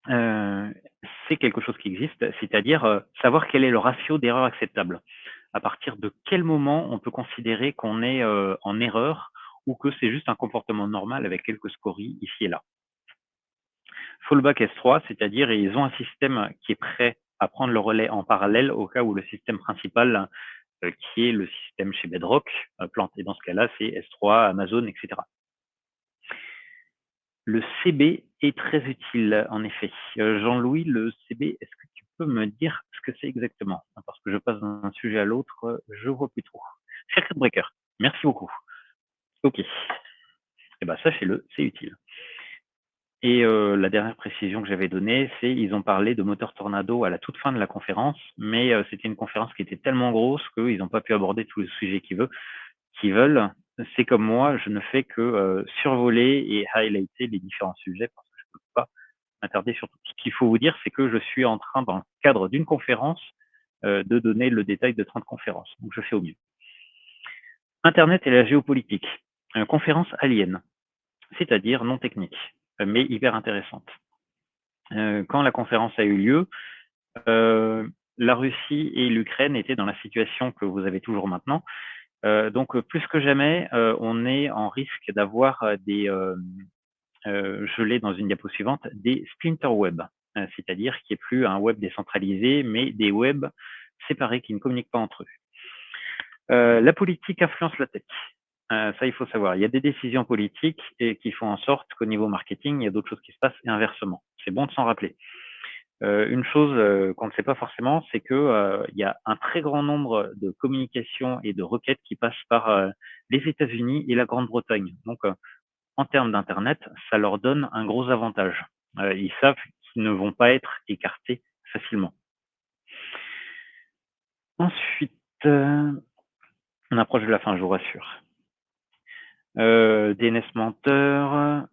c'est quelque chose qui existe, c'est-à-dire, savoir quel est le ratio d'erreur acceptable. À partir de quel moment on peut considérer qu'on est, en erreur ou que c'est juste un comportement normal avec quelques scories ici et là. Fallback S3, c'est-à-dire ils ont un système qui est prêt à prendre le relais en parallèle au cas où le système principal, qui est le système chez Bedrock, plante. Et dans ce cas-là, c'est S3, Amazon, etc. Le CB est très utile, en effet. Jean-Louis, le CB, est-ce que tu peux me dire ce que c'est exactement? Parce que je passe d'un sujet à l'autre, je vois plus trop. Circuit breaker, merci beaucoup. Ok. Eh ben, sachez-le, c'est utile. Et la dernière précision que j'avais donnée, c'est ils ont parlé de moteur Tornado à la toute fin de la conférence, mais c'était une conférence qui était tellement grosse qu'ils n'ont pas pu aborder tous les sujets qu'ils veulent. C'est comme moi, je ne fais que survoler et highlighter les différents sujets parce que je ne peux pas m'attarder sur tout. Ce qu'il faut vous dire, c'est que je suis en train, dans le cadre d'une conférence, de donner le détail de 30 conférences. Donc je fais au mieux. Internet et la géopolitique. Conférence alien, c'est-à-dire non technique, mais hyper intéressante. Quand la conférence a eu lieu, la Russie et l'Ukraine étaient dans la situation que vous avez toujours maintenant. Donc, plus que jamais, on est en risque d'avoir des, je l'ai dans une diapo suivante, des splinter web, c'est-à-dire qu'il n'y ait plus un web décentralisé, mais des webs séparés qui ne communiquent pas entre eux. La politique influence la tech. Ça, il faut savoir. Il y a des décisions politiques et qui font en sorte qu'au niveau marketing, il y a d'autres choses qui se passent et inversement. C'est bon de s'en rappeler. Une chose qu'on ne sait pas forcément, c'est que il y a un très grand nombre de communications et de requêtes qui passent par les États-Unis et la Grande-Bretagne. Donc, en termes d'internet, ça leur donne un gros avantage. Ils savent qu'ils ne vont pas être écartés facilement. Ensuite, on approche de la fin, je vous rassure. DNS menteur,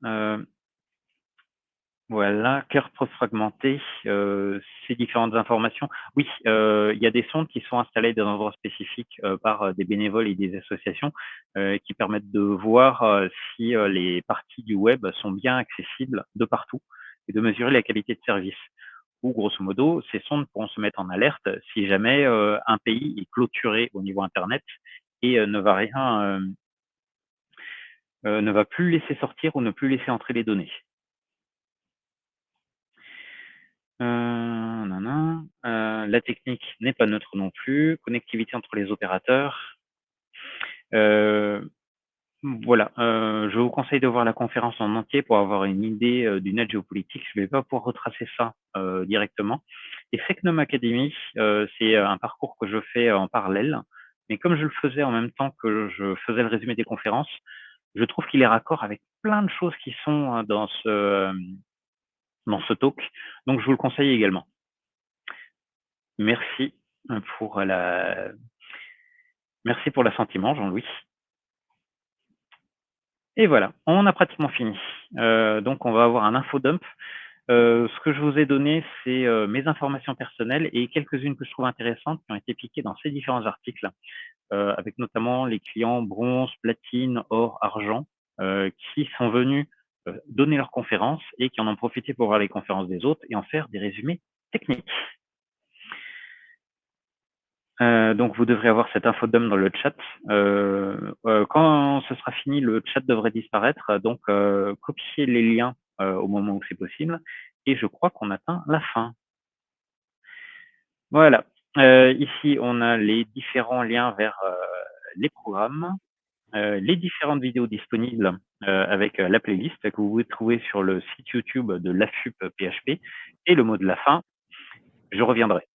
voilà, cœur fragmenté, ces différentes informations. Oui, il y a des sondes qui sont installées dans des endroits spécifiques par des bénévoles et des associations qui permettent de voir si les parties du web sont bien accessibles de partout et de mesurer la qualité de service. Ou grosso modo, ces sondes pourront se mettre en alerte si jamais un pays est clôturé au niveau Internet et ne va plus laisser sortir ou ne plus laisser entrer les données. La technique n'est pas neutre non plus. Connectivité entre les opérateurs. Voilà, je vous conseille de voir la conférence en entier pour avoir une idée du net géopolitique. Je ne vais pas pouvoir retracer ça directement. Et Feknom Academy, c'est un parcours que je fais en parallèle. Mais comme je le faisais en même temps que je faisais le résumé des conférences, je trouve qu'il est raccord avec plein de choses qui sont dans ce talk. Donc, je vous le conseille également. Merci pour l'assentiment, Jean-Louis. Et voilà, on a pratiquement fini. Donc, on va avoir un infodump. Ce que je vous ai donné, c'est mes informations personnelles et quelques-unes que je trouve intéressantes qui ont été piquées dans ces différents articles. avec notamment les clients bronze, platine, or, argent, qui sont venus, donner leurs conférences et qui en ont profité pour voir les conférences des autres et en faire des résumés techniques. Donc vous devrez avoir cette info dump dans le chat. Quand ce sera fini, le chat devrait disparaître, donc copiez les liens au moment où c'est possible et je crois qu'on atteint la fin. Voilà, ici on a les différents liens vers les programmes, les différentes vidéos disponibles avec la playlist que vous pouvez trouver sur le site YouTube de l'AFUP PHP et le mot de la fin, je reviendrai.